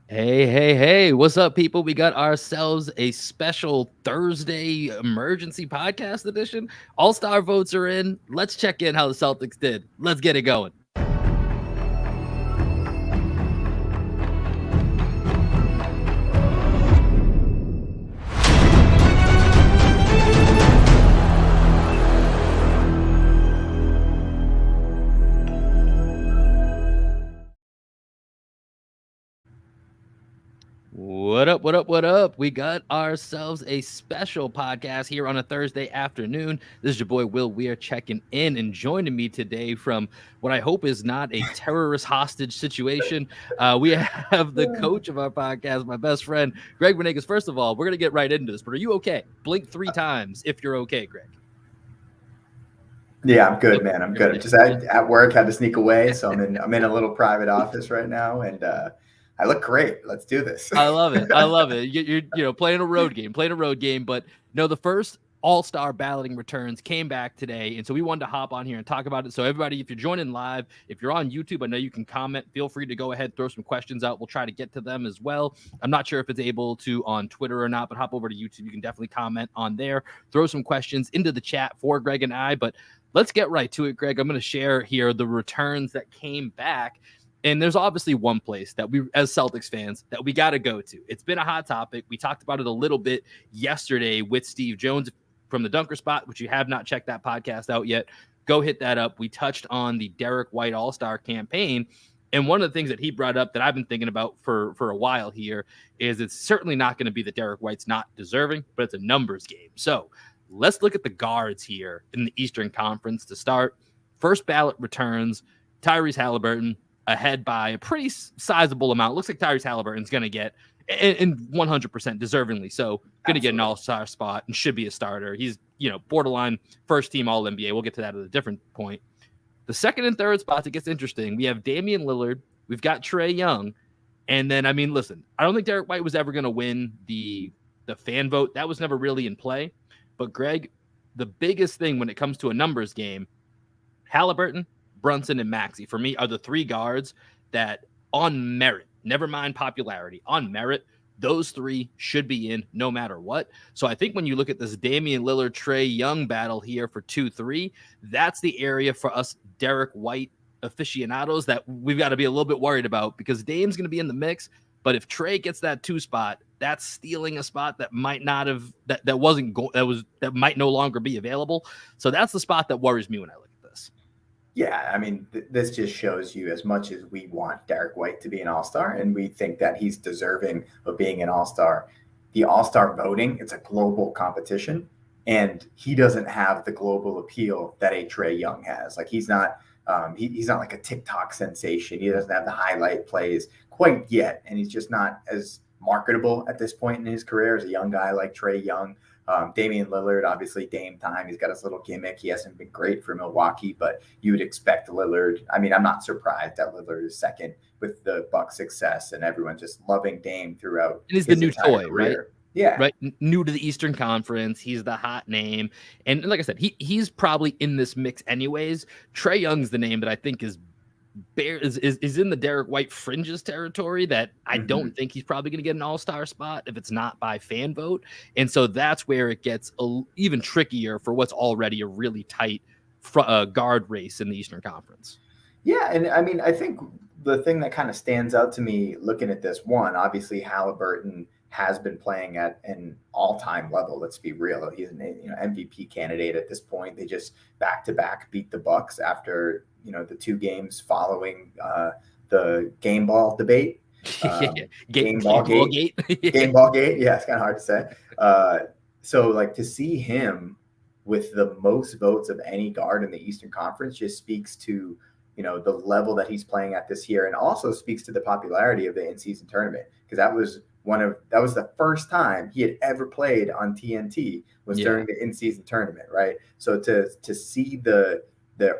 Hey, hey, hey, what's up, people? We got ourselves a special Thursday emergency podcast edition. All-star votes are in. Let's check in how the Celtics did. Let's get it going. What up, what up, what up? We got ourselves a special podcast here on a Thursday afternoon. This is your boy Will Weir checking in, and joining me today from what I hope is not a terrorist hostage situation. We have the coach of our podcast, my best friend, Greg Venegas. First of all, we're going to get right into this, but are you okay? Blink 3 times if you're okay, Greg. Yeah, I'm good, Okay, man. I'm you're good. good. Just at work, had to sneak away, so I'm in a little private office right now, and I look great. Let's do this. I love it. I love it. You're playing a road game, but no, the first all-star balloting returns came back today, and so we wanted to hop on here and talk about it. So everybody, if you're joining live, if you're on YouTube, I know you can comment. Feel free to go ahead, throw some questions out. We'll try to get to them as well. I'm not sure if it's able to on Twitter or not, but hop over to YouTube. You can definitely comment on there. Throw some questions into the chat for Greg and I, but let's get right to it, Greg. I'm going to share here the returns that came back. And there's obviously one place that we, as Celtics fans, that we got to go to. It's been a hot topic. We talked about it a little bit yesterday with Steve Jones from the Dunker Spot, which you have not checked that podcast out yet. Go hit that up. We touched on the Derek White All-Star campaign. And one of the things that he brought up that I've been thinking about for a while here is it's certainly not going to be that Derek White's not deserving, but it's a numbers game. So let's look at the guards here in the Eastern Conference to start. First ballot returns, Tyrese Halliburton, ahead by a pretty sizable amount. Looks like Tyrese Halliburton's going to get, and 100% deservingly so, going to get an all-star spot and should be a starter. He's, borderline first-team All-NBA. We'll get to that at a different point. The second and third spots, it gets interesting. We have Damian Lillard. We've got Trae Young. And then, listen, I don't think Derek White was ever going to win the fan vote. That was never really in play. But, Greg, the biggest thing when it comes to a numbers game, Halliburton, Brunson, and Maxey, for me, are the three guards that on merit, never mind popularity, on merit, those three should be in no matter what. So I think when you look at this Damian Lillard, Trae Young battle here for 2-3, that's the area for us Derek White aficionados that we've got to be a little bit worried about, because Dame's going to be in the mix. But if Trae gets that 2 spot, that's stealing a spot that might not have, that might no longer be available. So that's the spot that worries me when I look at this. Yeah, this just shows you, as much as we want Derek White to be an all-star and we think that he's deserving of being an all-star, the all-star voting, it's a global competition, and he doesn't have the global appeal that a Trae Young has. Like, he's not he's not like a TikTok sensation. He doesn't have the highlight plays quite yet, and he's just not as marketable at this point in his career as a young guy like Trae Young. Damian Lillard, obviously Dame time. He's got his little gimmick. He hasn't been great for Milwaukee, but you would expect Lillard. I'm not surprised that Lillard is second with the Bucks' success and everyone just loving Dame throughout. It is the new toy, career. Right? Yeah. Right. New to the Eastern Conference. He's the hot name. And like I said, he's probably in this mix anyways. Trae Young's the name that I think is in the Derek White fringes territory, that I don't think he's probably going to get an all-star spot if it's not by fan vote. And so that's where it gets even trickier for what's already a really tight guard race in the Eastern Conference. Yeah. And I think the thing that kind of stands out to me looking at this, one, obviously Halliburton has been playing at an all-time level. Let's be real. He's an MVP candidate at this point. They just back-to-back beat the Bucks after the 2 games following the game ball debate. Game ball gate. Game ball gate. Yeah, it's kind of hard to say. So like, to see him with the most votes of any guard in the Eastern Conference just speaks to the level that he's playing at this year, and also speaks to the popularity of the in-season tournament, because that was the first time he had ever played on TNT was during the in-season tournament, right? So to see the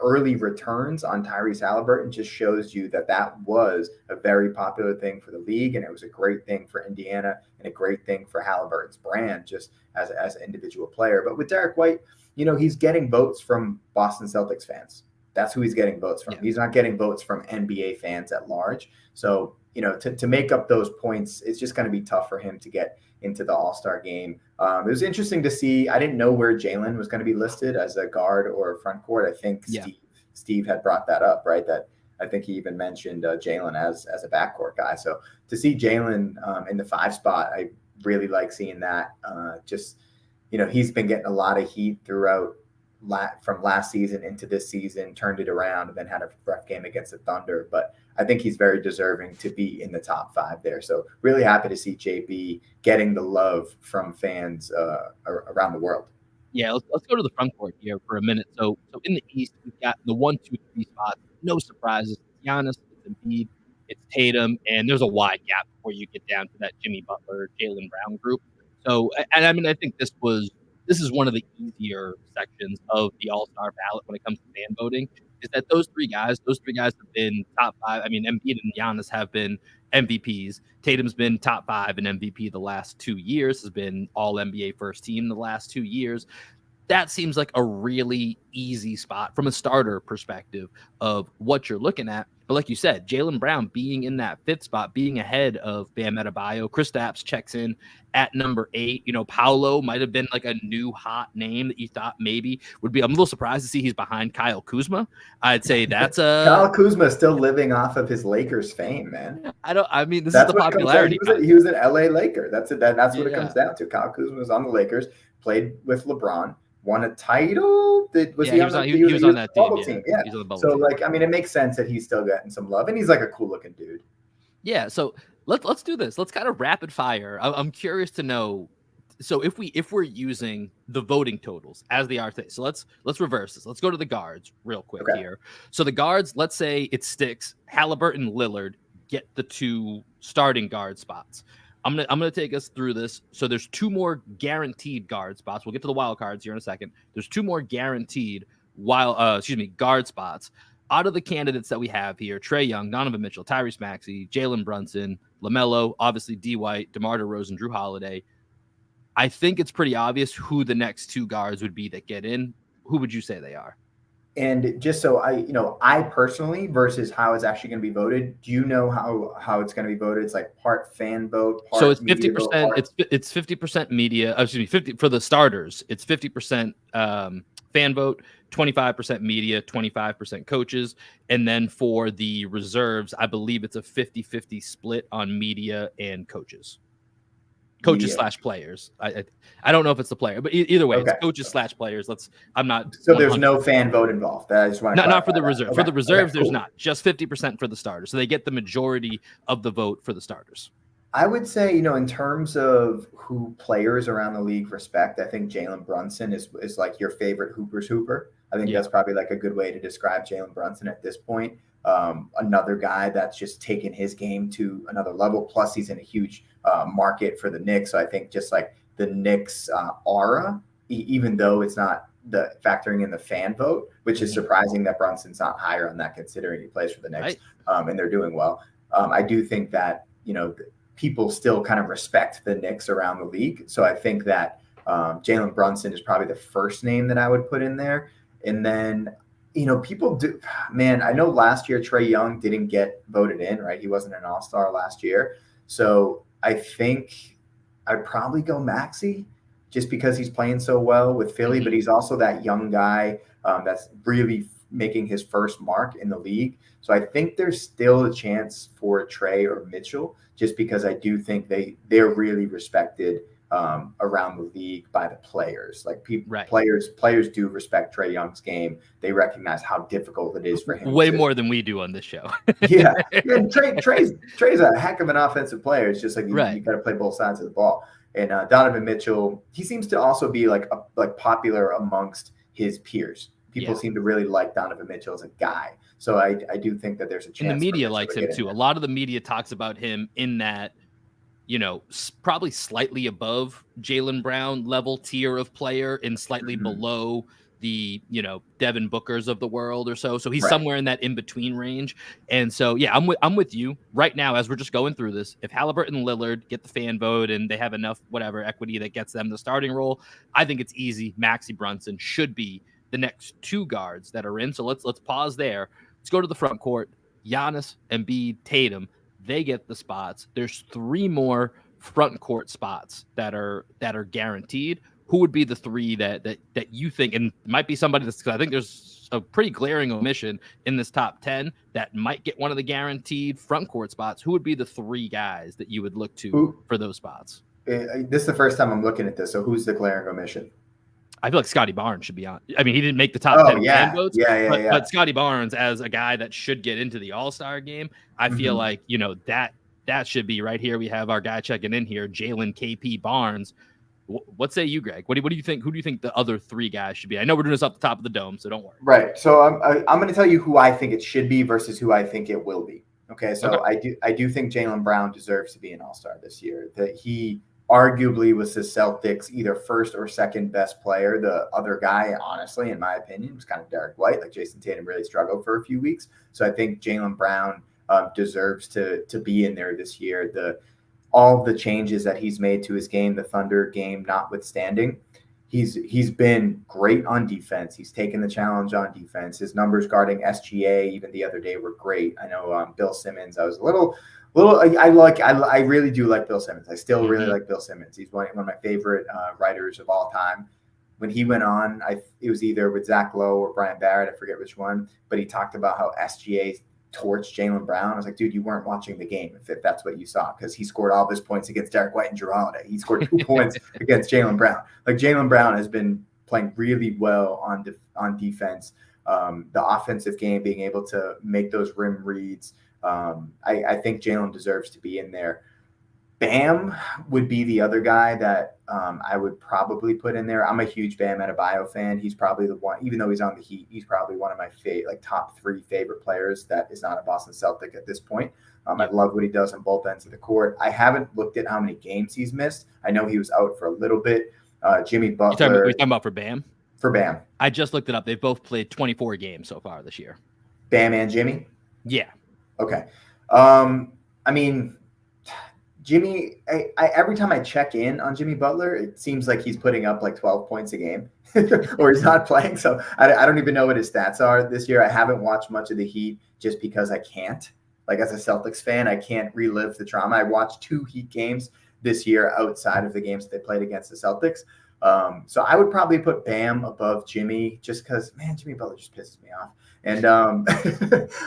early returns on Tyrese Halliburton just shows you that was a very popular thing for the league, and it was a great thing for Indiana and a great thing for Halliburton's brand just as an individual player. But with Derek White, he's getting votes from Boston Celtics fans. That's who he's getting votes from. Yeah. He's not getting votes from NBA fans at large. So, to make up those points, it's just going to be tough for him to get into the All-Star game. It was interesting to see. I didn't know where Jalen was going to be listed as a guard or a front court. I think Steve had brought that up, right? That I think he even mentioned Jalen as a backcourt guy. So to see Jalen in the 5 spot, I really like seeing that. He's been getting a lot of heat throughout from last season into this season, turned it around, and then had a rough game against the Thunder. But I think he's very deserving to be in the top 5 there. So really happy to see JB getting the love from fans around the world. Yeah, let's go to the front court here for a minute. So in the East, we've got the 1, 2, 3 spots. No surprises. It's Giannis, it's Embiid, it's Tatum, and there's a wide gap before you get down to that Jimmy Butler, Jaylen Brown group. So, and I mean, I think this is one of the easier sections of the All-Star ballot when it comes to fan voting, is that those three guys have been top 5. I mean, Embiid and Giannis have been MVPs. Tatum's been top 5 in MVP the last 2 years, has been all NBA first team the last 2 years. That seems like a really easy spot from a starter perspective of what you're looking at. But like you said, Jaylen Brown being in that 5th spot, being ahead of Bam Adebayo, Kristaps checks in at number 8. Paolo might have been like a new hot name that you thought maybe would be. I'm a little surprised to see he's behind Kyle Kuzma. I'd say that's Kyle Kuzma is still living off of his Lakers fame, man. This is the popularity. He was an LA Laker. That's what it comes down to. Kyle Kuzma was on the Lakers, played with LeBron, won a title. He was on that team. Yeah. So it makes sense that he's still getting some love, and he's like a cool looking dude. Yeah. So let's do this. Let's kind of rapid fire. I'm curious to know. So if we're using the voting totals as they are today, so let's reverse this. Let's go to the guards real quick here. So the guards, let's say it sticks. Halliburton, Lillard get the 2 starting guard spots. I'm gonna take us through this. So there's 2 more guaranteed guard spots. We'll get to the wild cards here in a second. There's 2 more guaranteed guard spots. Out of the candidates that we have here, Trae Young, Donovan Mitchell, Tyrese Maxey, Jalen Brunson, LaMelo, obviously D. White, DeMar DeRozan, Drew Holiday. I think it's pretty obvious who the next 2 guards would be that get in. Who would you say they are? And just so I personally versus how it's actually going to be voted. Do you know how it's going to be voted? It's like part fan vote. Part so it's 50%. It's 50% media. Excuse me, 50 for the starters. It's 50% fan vote, 25% media, 25% coaches, and then for the reserves, I believe it's a 50-50 split on media and coaches. Coaches / players. I don't know if it's the player, but either way, it's coaches / players. I'm not. So there's no fan vote involved. I just want to not for the reserve. Okay. For the reserves, there's not. Just 50% for the starters. So they get the majority of the vote for the starters. I would say, in terms of who players around the league respect, I think Jalen Brunson is like your favorite Hooper's Hooper. I think that's probably like a good way to describe Jalen Brunson at this point. Another guy that's just taken his game to another level. Plus, he's in a huge market for the Knicks. So I think just like the Knicks aura, even though it's not factoring in the fan vote, which is surprising that Brunson's not higher on that considering he plays for the Knicks and they're doing well. I do think that, people still kind of respect the Knicks around the league. So I think that Jalen Brunson is probably the first name that I would put in there. And then, people do, man, I know last year Trae Young didn't get voted in, right? He wasn't an all-star last year. So I think I'd probably go Maxey just because he's playing so well with Philly, but he's also that young guy that's really making his first mark in the league. So I think there's still a chance for Trae or Mitchell, just because I do think they're really respected around the league by the players. Like players do respect Trae Young's game. They recognize how difficult it is for him. Way more than we do on this show. Yeah. Trey's a heck of an offensive player. It's just like you got to play both sides of the ball. And Donovan Mitchell, he seems to also be like popular amongst his peers. People seem to really like Donovan Mitchell as a guy. So I do think that there's a chance. And the media likes him too. A lot of the media talks about him in that, probably slightly above Jaylen Brown level tier of player and slightly below the, Devin Bookers of the world or so. So he's somewhere in that in-between range. And so, I'm with you right now as we're just going through this. If Halliburton and Lillard get the fan vote and they have enough equity that gets them the starting role, I think it's easy. Maxey Brunson should be the next two guards that are in. So let's pause there. Let's go to the front court. Giannis, Embiid, Tatum, they get the spots. There's 3 more front court spots that are guaranteed. Who would be the 3 that you think, and might be somebody that's, I think there's a pretty glaring omission in this top 10 that might get one of the guaranteed front court spots. Who would be the 3 guys that you would look to for those spots? This is the first time I'm looking at this. So who's the glaring omission? I feel like Scotty Barnes should be on. I mean, he didn't make the top 10 fan votes. But Scotty Barnes, as a guy that should get into the All-Star game, I feel like, that should be right here. We have our guy checking in here, Jalen KP Barnes. What say you, Greg? What do you think? Who do you think the other 3 guys should be? I know we're doing this off the top of the dome, so don't worry. Right. So I'm going to tell you who I think it should be versus who I think it will be. Okay. So I do think Jaylen Brown deserves to be an All-Star this year. That he arguably was the Celtics either first or second best player. The other guy, honestly, in my opinion, was kind of Derek White. Like Jason Tatum really struggled for a few weeks. So I think Jaylen Brown deserves to be in there this year. All of the changes that he's made to his game, the Thunder game notwithstanding, he's been great on defense. He's taken the challenge on defense. His numbers guarding SGA even the other day were great. I know Bill Simmons, I was a little. I really do like Bill Simmons. I still really like Bill Simmons. He's one of my favorite writers of all time. When he went on, it was either with Zach Lowe or Brian Barrett. I forget which one, but he talked about how SGA torched Jaylen Brown. I was like, dude, you weren't watching the game if that's what you saw, because he scored all of his points against Derek White and Jrue Holiday. He scored 2 points against Jaylen Brown. Like Jaylen Brown has been playing really well on defense. The offensive game, being able to make those rim reads. I think Jalen deserves to be in there. Bam would be the other guy that I would probably put in there. I'm a huge Bam Adebayo fan. He's probably the one, even though he's on the Heat, he's probably one of my top 3 favorite players that is not a Boston Celtic at this point. I love what he does on both ends of the court. I haven't looked at how many games he's missed. I know he was out for a little bit. Jimmy Butler. You're talking about for Bam? For Bam. I just looked it up. They've both played 24 games so far this year. Bam and Jimmy? Yeah. Okay. I mean, Jimmy, I every time I check in on Jimmy Butler, it seems like he's putting up like 12 points a game or he's not playing. So I don't even know what his stats are this year. I haven't watched much of the Heat just because I can't. Like, as a Celtics fan, I can't relive the trauma. I watched 2 Heat games this year outside of the games that they played against the Celtics. So I would probably put Bam above Jimmy just because, man, Jimmy Butler just pisses me off. And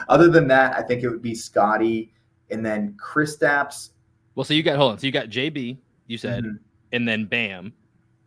other than that, I think it would be Scotty and then Kristaps. Well, so you got JB, you said, and then Bam.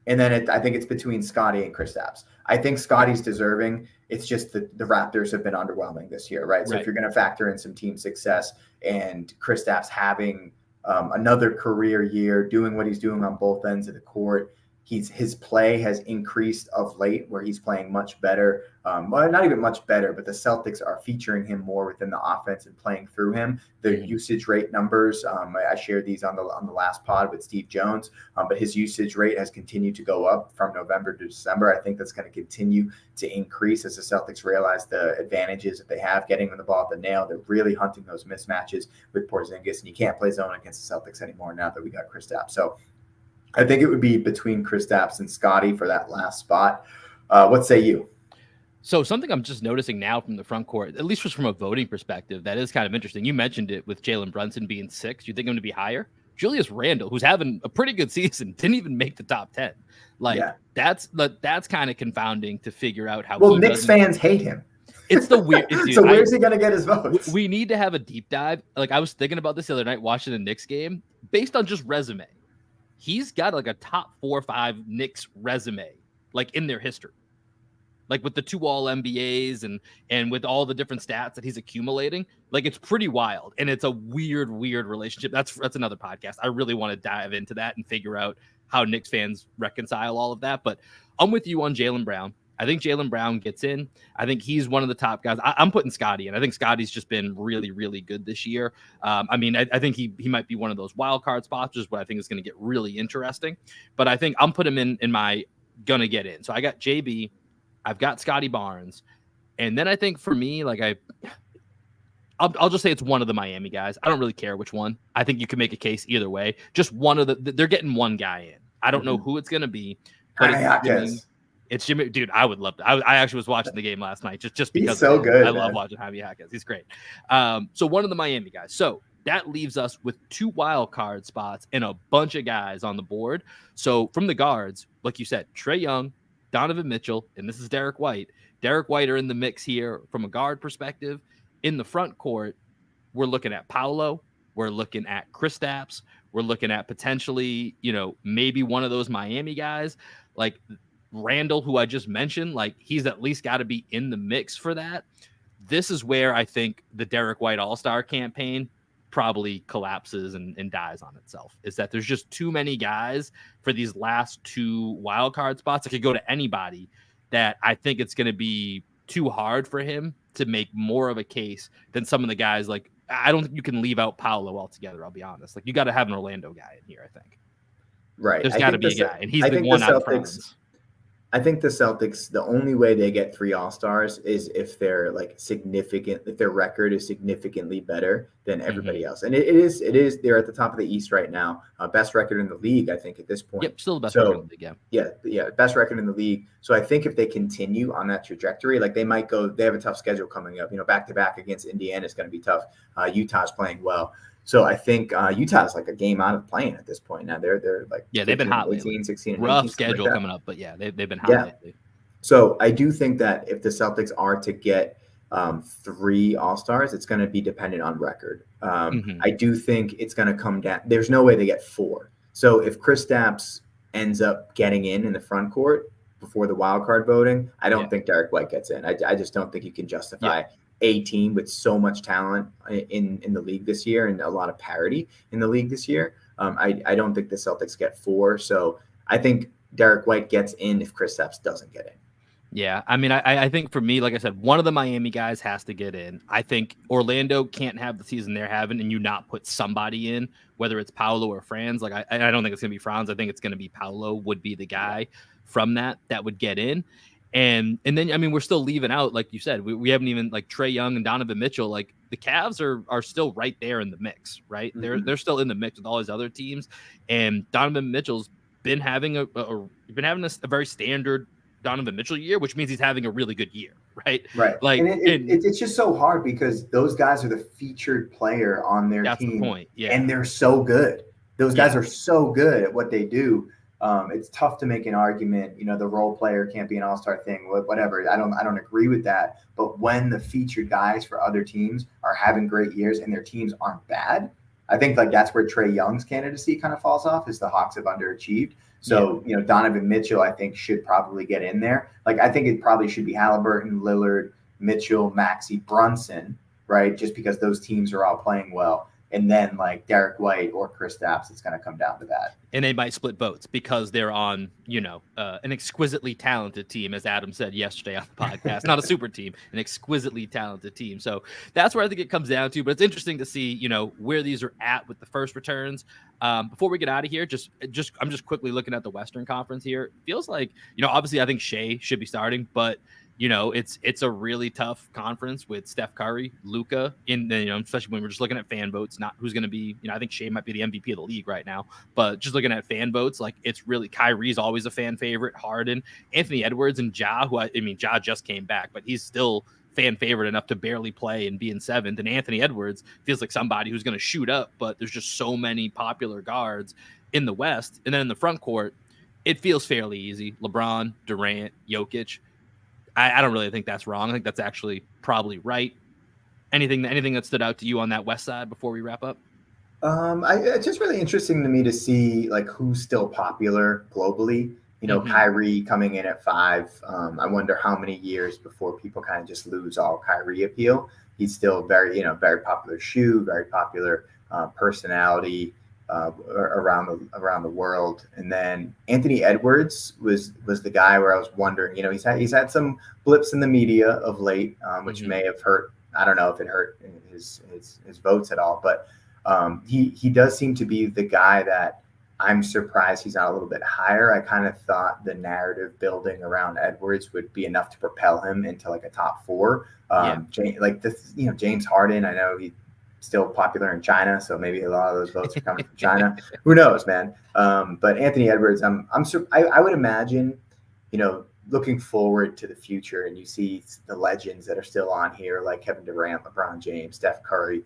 And then I think it's between Scotty and Kristaps. I think Scotty's deserving. It's just the Raptors have been underwhelming this year, right? So if you're going to factor in some team success and Kristaps having another career year, doing what he's doing on both ends of the court, his play has increased of late, where he's playing much better. Well, not even much better, but the Celtics are featuring him more within the offense and playing through him. The usage rate numbers, I shared these on the last pod with Steve Jones, but his usage rate has continued to go up from November to December. I think that's going to continue to increase as the Celtics realize the advantages that they have getting the ball at the nail. They're really hunting those mismatches with Porzingis, and you can't play zone against the Celtics anymore now that we got Kristaps. So I think it would be between Kristaps and Scotty for that last spot. What say you? So something I'm just noticing now from the front court, at least just from a voting perspective, that is kind of interesting. You mentioned it with Jalen Brunson being 6. You think him to be higher? Julius Randle, who's having a pretty good season, didn't even make the top 10. That's kind of confounding to figure out how. Well, Knicks fans hate him. It's the weird. So where's he going to get his votes? We need to have a deep dive. Like, I was thinking about this the other night watching the Knicks game based on just resume. He's got like a top 4 or 5 Knicks resume, like in their history, like with the 2 All-NBAs and with all the different stats that he's accumulating. Like, it's pretty wild, and it's a weird relationship. That's another podcast. I really want to dive into that and figure out how Knicks fans reconcile all of that. But I'm with you on Jaylen Brown. I think Jaylen Brown gets in. I think he's one of the top guys. I'm putting Scotty in. I think Scotty's just been really, really good this year. I think he might be one of those wild card spots, which is what I think is going to get really interesting. But I think I'm putting him in my gonna get in. So I got JB. I've got Scotty Barnes. And then I think for me, like I'll just say it's one of the Miami guys. I don't really care which one. I think you can make a case either way. Just one of they're getting one guy in. I don't know who it's going to be. But It's Jimmy, dude. I would love to. I actually was watching the game last night just He's because so of him. good, I love man. watching Javi Jaquez. He's great. So one of the Miami guys. So that leaves us with 2 wild card spots and a bunch of guys on the board. So from the guards, like you said, Trae Young, Donovan Mitchell, and this is Derek White. Derek White are in the mix here from a guard perspective. In the front court, we're looking at Paolo. We're looking at Kristaps. We're looking at potentially, maybe one of those Miami guys. Like Randall, who I just mentioned, like he's at least got to be in the mix for that. This is where I think the Derek White All-Star campaign probably collapses and dies on itself, is that there's just too many guys for these last 2 wild card spots. It could go to anybody, that I think it's going to be too hard for him to make more of a case than some of the guys. Like, I don't think you can leave out Paolo altogether. I'll be honest. Like, you got to have an Orlando guy in here, I think. Right. There's got to be a guy, and he's the one out of Franz. I think the Celtics, the only way they get 3 All-Stars is if they're like significant, if their record is significantly better than everybody else. And it is, they're at the top of the East right now. Best record in the league, I think, at this point. Yep, still the best record in the league, Yeah, best record in the league. So I think if they continue on that trajectory, like they might go, they have a tough schedule coming up. Back-to-back against Indiana is going to be tough. Utah's playing well. So I think Utah's like a game out of playing at this point now. They're like they've been hot 18, lately. 16, and rough 18, schedule like coming up, but they've been hot lately. So I do think that if the Celtics are to get 3 All-Stars, it's going to be dependent on record. I do think it's going to come down. There's no way they get 4. So if Kristaps ends up getting in the front court before the wild card voting, I don't think Derek White gets in. I just don't think you can justify a team with so much talent in the league this year and a lot of parity in the league this year. I don't think the Celtics get 4. So I think Derek White gets in if Kristaps doesn't get in. Yeah, I mean, I think for me, like I said, one of the Miami guys has to get in. I think Orlando can't have the season they're having and you not put somebody in, whether it's Paolo or Franz. Like, I don't think it's going to be Franz. I think it's going to be Paolo would be the guy from that would get in. And then, I mean, we're still leaving out, like you said, we haven't even, like Trae Young and Donovan Mitchell, like the Cavs are still right there in the mix, right? Mm-hmm. They're still in the mix with all his other teams. And Donovan Mitchell's been having a very standard Donovan Mitchell year, which means he's having a really good year, right? Right. Like, it's just so hard because those guys are the featured player on their team. That's the point. Yeah. And they're so good. Those guys are so good at what they do. It's tough to make an argument, the role player can't be an all-star thing, whatever. I don't agree with that. But when the featured guys for other teams are having great years and their teams aren't bad, I think like that's where Trae Young's candidacy kind of falls off, is the Hawks have underachieved. So, Donovan Mitchell, I think, should probably get in there. Like, I think it probably should be Halliburton, Lillard, Mitchell, Maxey, Brunson, right? Just because those teams are all playing well. And then, like, Derek White or Kristaps, it's going to come down to that. And they might split votes because they're on, an exquisitely talented team, as Adam said yesterday on the podcast. Not a super team, an exquisitely talented team. So that's where I think it comes down to. But it's interesting to see, where these are at with the first returns. Before we get out of here, I'm just quickly looking at the Western Conference here. It feels like, obviously I think Shea should be starting, but it's a really tough conference with Steph Curry, Luka, especially when we're just looking at fan votes, not who's going to be, I think Shea might be the MVP of the league right now, but just looking at fan votes, like it's really Kyrie's always a fan favorite, Harden, Anthony Edwards, and Ja, Ja just came back, but he's still fan favorite enough to barely play and be in 7th. And Anthony Edwards feels like somebody who's going to shoot up, but there's just so many popular guards in the West. And then in the front court, it feels fairly easy. LeBron, Durant, Jokic. I don't really think that's wrong. I think that's actually probably right. Anything that stood out to you on that West side before we wrap up? It's just really interesting to me to see like who's still popular globally. Kyrie coming in at 5. I wonder how many years before people kind of just lose all Kyrie appeal. He's still very, very popular shoe, very popular personality around the world. And then Anthony Edwards was the guy where I was wondering, he's had some blips in the media of late, which may have hurt. I don't know if it hurt his votes at all, but he does seem to be the guy that I'm surprised he's not a little bit higher. I kind of thought the narrative building around Edwards would be enough to propel him into like a top 4. James Harden, I know he's still popular in China, so maybe a lot of those votes are coming from China. Who knows, man? But Anthony Edwards, I would imagine, looking forward to the future, and you see the legends that are still on here, like Kevin Durant, LeBron James, Steph Curry,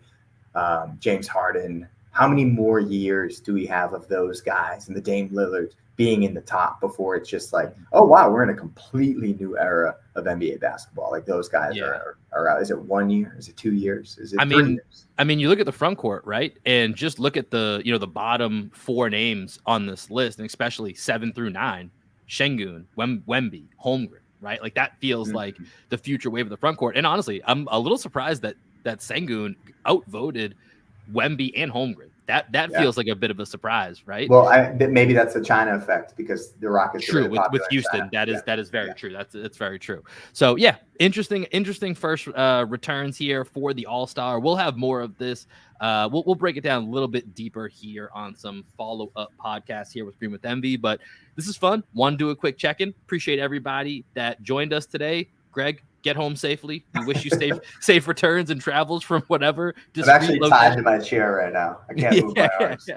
James Harden. How many more years do we have of those guys and the Dame Lillard being in the top before it's just like, oh wow, we're in a completely new era of NBA basketball? Like those guys are out. Is it 1 year? Is it 2 years? Is it 3 years? I mean, you look at the front court, right? And just look at the bottom 4 names on this list, and especially 7 through 9, Şengün, Wemby, Holmgren, right? Like that feels like the future wave of the front court. And honestly, I'm a little surprised that Şengün outvoted Wemby and Holmgren. That feels like a bit of a surprise, right? Well, maybe that's a China effect because the Rockets true with Houston. That is very true. That's very true. So yeah, interesting first returns here for the All-Star. We'll have more of this. We'll break it down a little bit deeper here on some follow-up podcasts here with Green with Envy. But this is fun. Want to do a quick check-in. Appreciate everybody that joined us today. Greg, get home safely. We wish you safe returns and travels from whatever. I'm actually tied to my chair right now. I can't move my arms.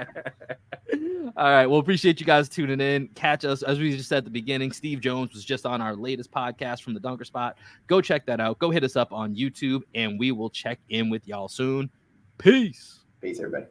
All right. Well, appreciate you guys tuning in. Catch us, as we just said at the beginning. Steve Jones was just on our latest podcast from the Dunker Spot. Go check that out. Go hit us up on YouTube, and we will check in with y'all soon. Peace. Peace, everybody.